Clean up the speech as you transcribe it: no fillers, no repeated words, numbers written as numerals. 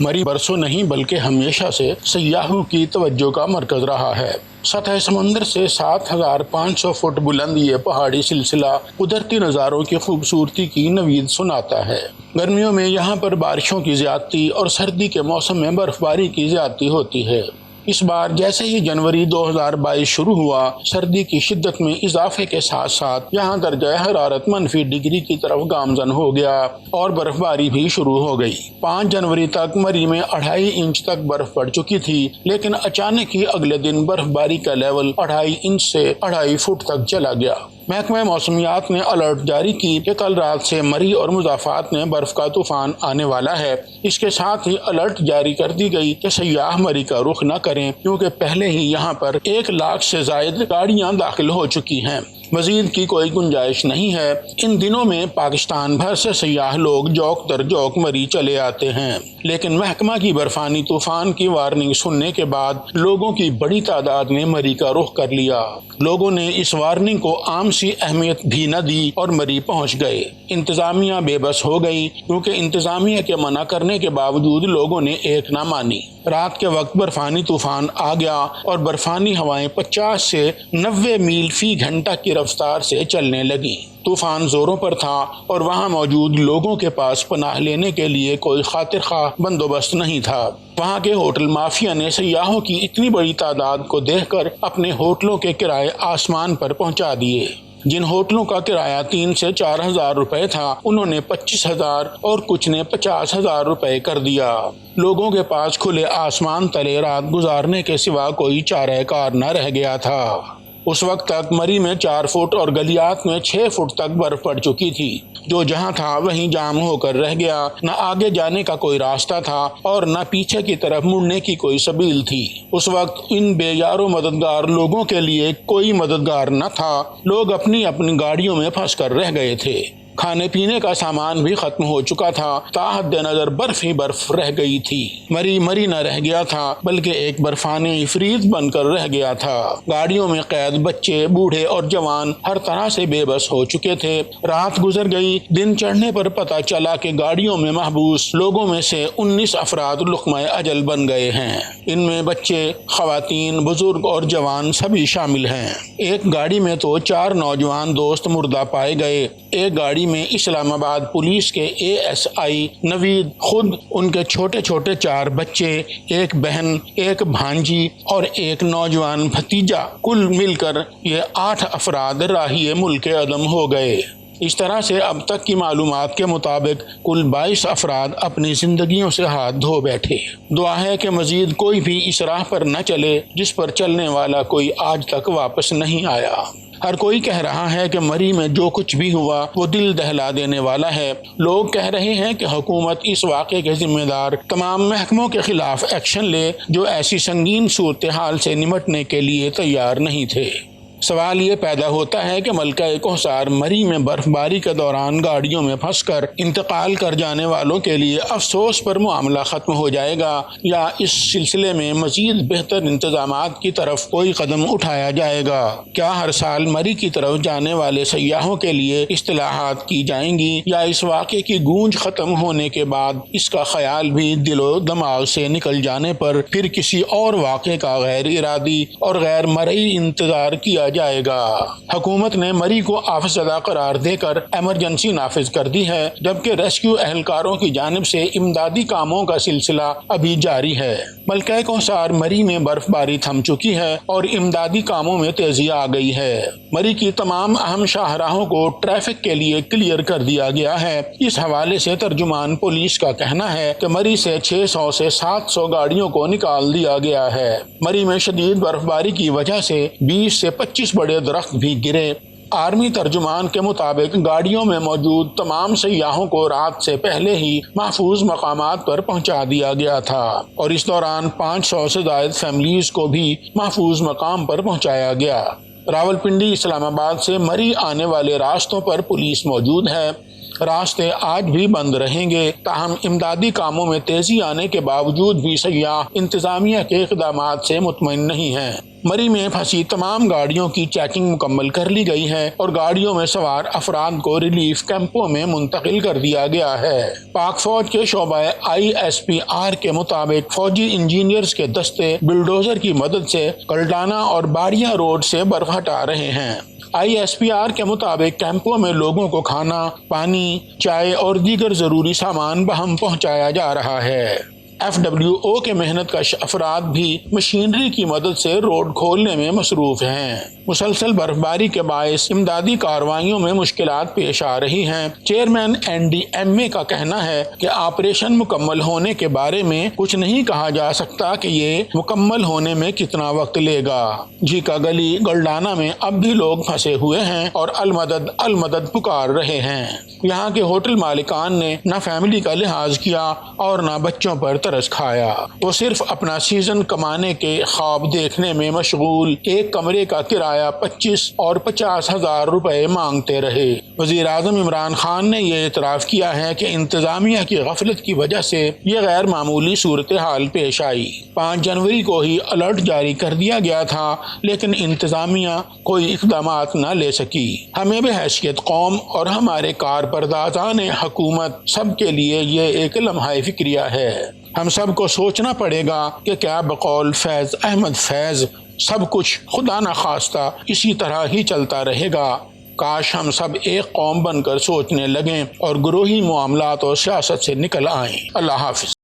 مری برسوں نہیں بلکہ ہمیشہ سے سیاحوں کی توجہ کا مرکز رہا ہے۔ سطح سمندر سے 7500 فٹ بلند یہ پہاڑی سلسلہ قدرتی نظاروں کی خوبصورتی کی نوید سناتا ہے۔ گرمیوں میں یہاں پر بارشوں کی زیادتی اور سردی کے موسم میں برف باری کی زیادتی ہوتی ہے۔ اس بار جیسے ہی جنوری 2022 شروع ہوا، سردی کی شدت میں اضافے کے ساتھ ساتھ یہاں درجہ حرارت -ڈگری کی طرف گامزن ہو گیا اور برف باری بھی شروع ہو گئی۔ 5 جنوری تک مری میں 2.5 انچ تک برف پڑ چکی تھی، لیکن اچانک ہی اگلے دن برف باری کا لیول 2.5 انچ سے 2.5 فٹ تک چلا گیا۔ محکمہ موسمیات نے الرٹ جاری کی کہ کل رات سے مری اور مضافات میں برف کا طوفان آنے والا ہے۔ اس کے ساتھ ہی الرٹ جاری کر دی گئی کہ سیاح مری کا رخ نہ کریں، کیونکہ پہلے ہی یہاں پر 1 لاکھ سے زائد گاڑیاں داخل ہو چکی ہیں۔ مزید کی کوئی گنجائش نہیں ہے۔ ان دنوں میں پاکستان بھر سے سیاح لوگ جوک در جوک مری چلے آتے ہیں، لیکن محکمہ کی برفانی طوفان کی وارننگ سننے کے بعد لوگوں کی بڑی تعداد نے مری کا رخ کر لیا۔ لوگوں نے اس وارننگ کو عام سی اہمیت بھی نہ دی اور مری پہنچ گئے۔ انتظامیہ بے بس ہو گئی، کیونکہ انتظامیہ کے منع کرنے کے باوجود لوگوں نے ایک نہ مانی۔ رات کے وقت برفانی طوفان آ گیا اور برفانی ہوائیں 50 سے 90 میل فی گھنٹہ کی رفتار سے چلنے لگی۔ طوفان زوروں پر تھا اور وہاں موجود لوگوں کے پاس پناہ لینے کے لیے کوئی خاطر خواہ بندوبست نہیں تھا۔ وہاں کے ہوٹل مافیا نے سیاحوں کی اتنی بڑی تعداد کو دیکھ کر اپنے ہوٹلوں کے کرائے آسمان پر پہنچا دیے۔ جن ہوٹلوں کا کرایہ 3 سے 4 ہزار روپے تھا، انہوں نے 25,000 اور کچھ نے 50,000 روپے کر دیا۔ لوگوں کے پاس کھلے آسمان تلے رات گزارنے کے سوا کوئی چارہ کار نہ رہ گیا تھا۔ اس وقت تک مری میں 4 فٹ اور گلیات میں 6 فٹ تک برف پڑ چکی تھی۔ جو جہاں تھا وہیں جام ہو کر رہ گیا۔ نہ آگے جانے کا کوئی راستہ تھا اور نہ پیچھے کی طرف مڑنے کی کوئی سبیل تھی۔ اس وقت ان بے یار و مددگار لوگوں کے لیے کوئی مددگار نہ تھا۔ لوگ اپنی اپنی گاڑیوں میں پھنس کر رہ گئے تھے۔ کھانے پینے کا سامان بھی ختم ہو چکا تھا۔ تاحد نظر برف ہی برف رہ گئی تھی۔ مری نہ رہ گیا تھا، بلکہ ایک برفانی افریت بن کر رہ گیا تھا۔ گاڑیوں میں قید بچے، بوڑھے اور جوان ہر طرح سے بے بس ہو چکے تھے۔ رات گزر گئی۔ دن چڑھنے پر پتہ چلا کہ گاڑیوں میں محبوس لوگوں میں سے 19 افراد لقمہ اجل بن گئے ہیں۔ ان میں بچے، خواتین، بزرگ اور جوان سبھی شامل ہیں۔ ایک گاڑی میں تو 4 نوجوان دوست مردہ پائے گئے۔ ایک گاڑی میں اسلام آباد پولیس کے ASI نوید خود، ان کے چھوٹے چھوٹے 4 بچے، ایک بہن، ایک بھانجی اور ایک نوجوان بھتیجا، کل مل کر یہ 8 افراد راہی ملک عدم ہو گئے۔ اس طرح سے اب تک کی معلومات کے مطابق کل 22 افراد اپنی زندگیوں سے ہاتھ دھو بیٹھے۔ دعا ہے کہ مزید کوئی بھی اس راہ پر نہ چلے جس پر چلنے والا کوئی آج تک واپس نہیں آیا۔ ہر کوئی کہہ رہا ہے کہ مری میں جو کچھ بھی ہوا وہ دل دہلا دینے والا ہے۔ لوگ کہہ رہے ہیں کہ حکومت اس واقعے کے ذمہ دار تمام محکموں کے خلاف ایکشن لے جو ایسی سنگین صورتحال سے نمٹنے کے لیے تیار نہیں تھے۔ سوال یہ پیدا ہوتا ہے کہ ملکہ کوثر مری میں برف باری کے دوران گاڑیوں میں پھنس کر انتقال کر جانے والوں کے لیے افسوس پر معاملہ ختم ہو جائے گا، یا اس سلسلے میں مزید بہتر انتظامات کی طرف کوئی قدم اٹھایا جائے گا؟ کیا ہر سال مری کی طرف جانے والے سیاحوں کے لیے اصلاحات کی جائیں گی، یا اس واقعے کی گونج ختم ہونے کے بعد اس کا خیال بھی دل و دماغ سے نکل جانے پر پھر کسی اور واقعے کا غیر ارادی اور غیر مرئی انتظار کیا جائے گا؟ حکومت نے مری کو آفت زدہ قرار دے کر ایمرجنسی نافذ کر دی ہے، جبکہ ریسکیو اہلکاروں کی جانب سے امدادی کاموں کا سلسلہ ابھی جاری ہے۔ ملکہ کوثر مری میں برف باری تھم چکی ہے اور امدادی کاموں میں تیزی آ گئی ہے۔ مری کی تمام اہم شاہراہوں کو ٹریفک کے لیے کلیئر کر دیا گیا ہے۔ اس حوالے سے ترجمان پولیس کا کہنا ہے کہ مری سے 600 سے 700 گاڑیوں کو نکال دیا گیا ہے۔ مری میں شدید برف باری کی وجہ سے 20 سے 25 بڑے درخت بھی گرے۔ آرمی ترجمان کے مطابق گاڑیوں میں موجود تمام سیاحوں کو رات سے پہلے ہی محفوظ مقامات پر پہنچا دیا گیا تھا، اور اس دوران 500 سے زائد فیملیز کو بھی محفوظ مقام پر پہنچایا گیا۔ راولپنڈی، اسلام آباد سے مری آنے والے راستوں پر پولیس موجود ہے۔ راستے آج بھی بند رہیں گے، تاہم امدادی کاموں میں تیزی آنے کے باوجود بھی سیاح انتظامیہ کے اقدامات سے مطمئن نہیں ہیں۔ مری میں پھنسی تمام گاڑیوں کی چیکنگ مکمل کر لی گئی ہے اور گاڑیوں میں سوار افراد کو ریلیف کیمپوں میں منتقل کر دیا گیا ہے۔ پاک فوج کے شعبہ ISPR کے مطابق فوجی انجینئرز کے دستے بلڈوزر کی مدد سے کلڈانا اور باڑیاں روڈ سے برف ہٹا رہے ہیں۔ ISPR کے مطابق کیمپوں میں لوگوں کو کھانا، پانی، چائے اور دیگر ضروری سامان بہم پہنچایا جا رہا ہے۔ FWO کے محنت کش افراد بھی مشینری کی مدد سے روڈ کھولنے میں مصروف ہیں۔ مسلسل برف باری کے باعث امدادی کارروائیوں میں مشکلات پیش آ رہی ہیں۔ چیئرمین NDMA کا کہنا ہے کہ آپریشن مکمل ہونے کے بارے میں کچھ نہیں کہا جا سکتا کہ یہ مکمل ہونے میں کتنا وقت لے گا۔ جھیکا گلی گلڈانا میں اب بھی لوگ پھنسے ہوئے ہیں اور المدد المدد پکار رہے ہیں۔ یہاں کے ہوٹل مالکان نے نہ فیملی کا لحاظ کیا اور نہ بچوں پر ترس کھایا۔ وہ صرف اپنا سیزن کمانے کے خواب دیکھنے میں مشغول ایک کمرے کا کرایہ 25 اور 50 ہزار روپے مانگتے رہے۔ وزیر اعظم عمران خان نے یہ اعتراف کیا ہے کہ انتظامیہ کی غفلت کی وجہ سے یہ غیر معمولی صورتحال پیش آئی۔ 5 جنوری کو ہی الرٹ جاری کر دیا گیا تھا، لیکن انتظامیہ کوئی اقدامات نہ لے سکی۔ ہمیں بحیثیت قوم اور ہمارے کارپردازان حکومت سب کے لیے یہ ایک لمحہ فکریہ ہے۔ ہم سب کو سوچنا پڑے گا کہ کیا بقول فیض احمد فیض سب کچھ خدا نخواستہ اسی طرح ہی چلتا رہے گا۔ کاش ہم سب ایک قوم بن کر سوچنے لگیں اور گروہی معاملات اور سیاست سے نکل آئیں۔ اللہ حافظ۔